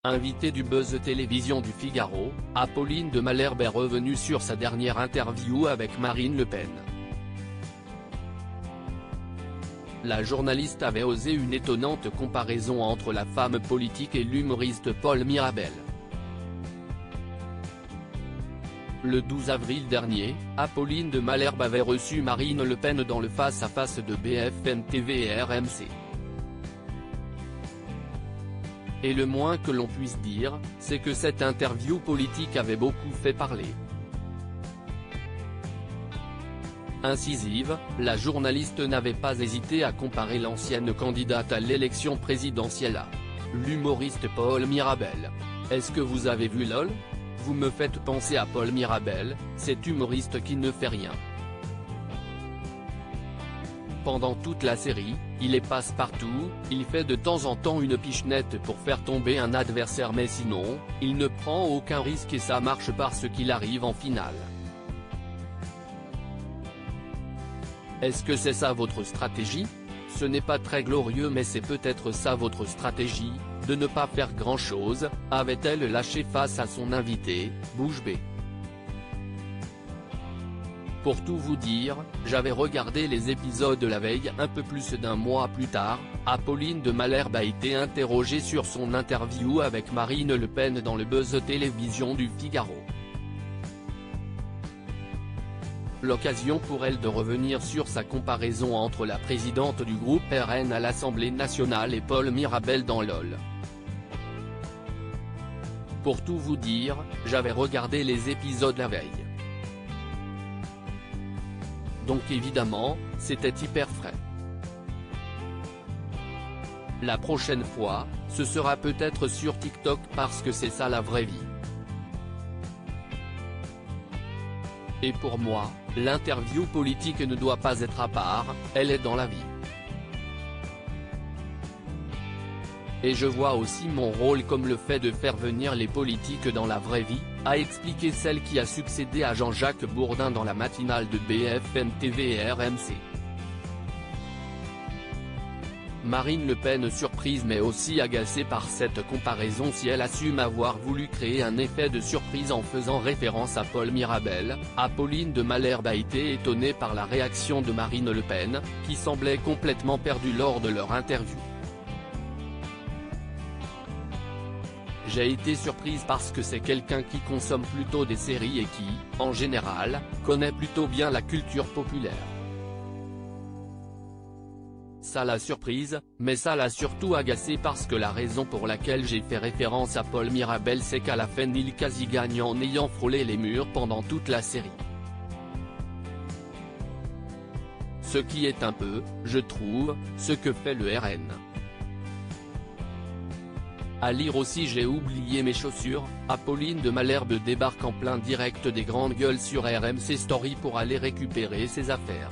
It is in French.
Invitée du Buzz Télévision du Figaro, Apolline de Malherbe est revenue sur sa dernière interview avec Marine Le Pen. La journaliste avait osé une étonnante comparaison entre la femme politique et l'humoriste Paul Mirabel. Le 12 avril dernier, Apolline de Malherbe avait reçu Marine Le Pen dans le face-à-face de BFM TV et RMC. Et le moins que l'on puisse dire, c'est que cette interview politique avait beaucoup fait parler. Incisive, la journaliste n'avait pas hésité à comparer l'ancienne candidate à l'élection présidentielle à l'humoriste Paul Mirabel. Est-ce que vous avez vu LOL ? Vous me faites penser à Paul Mirabel, cet humoriste qui ne fait rien. Pendant toute la série, il est passe-partout, il fait de temps en temps une pichenette pour faire tomber un adversaire mais sinon, il ne prend aucun risque et ça marche parce qu'il arrive en finale. Est-ce que c'est ça votre stratégie ? Ce n'est pas très glorieux mais c'est peut-être ça votre stratégie, de ne pas faire grand-chose, avait-elle lâché face à son invité, bouche bée. Pour tout vous dire, j'avais regardé les épisodes la veille. Un peu plus d'un mois plus tard, Apolline de Malherbe a été interrogée sur son interview avec Marine Le Pen dans le Buzz Télévision du Figaro. L'occasion pour elle de revenir sur sa comparaison entre la présidente du groupe RN à l'Assemblée nationale et Paul Mirabel dans LOL. Pour tout vous dire, j'avais regardé les épisodes la veille. Donc évidemment, c'était hyper frais. La prochaine fois, ce sera peut-être sur TikTok parce que c'est ça la vraie vie. Et pour moi, l'interview politique ne doit pas être à part, elle est dans la vie. Et je vois aussi mon rôle comme le fait de faire venir les politiques dans la vraie vie, a expliqué celle qui a succédé à Jean-Jacques Bourdin dans la matinale de BFM TV et RMC. Marine Le Pen surprise mais aussi agacée par cette comparaison si elle assume avoir voulu créer un effet de surprise en faisant référence à Paul Mirabel, Apolline de Malherbe a été étonnée par la réaction de Marine Le Pen, qui semblait complètement perdue lors de leur interview. J'ai été surprise parce que c'est quelqu'un qui consomme plutôt des séries et qui, en général, connaît plutôt bien la culture populaire. Ça l'a surprise, mais ça l'a surtout agacée parce que la raison pour laquelle j'ai fait référence à Paul Mirabel c'est qu'à la fin il quasi gagne en ayant frôlé les murs pendant toute la série. Ce qui est un peu, je trouve, ce que fait le RN. À lire aussi j'ai oublié mes chaussures, Apolline de Malherbe débarque en plein direct des grandes gueules sur RMC Story pour aller récupérer ses affaires.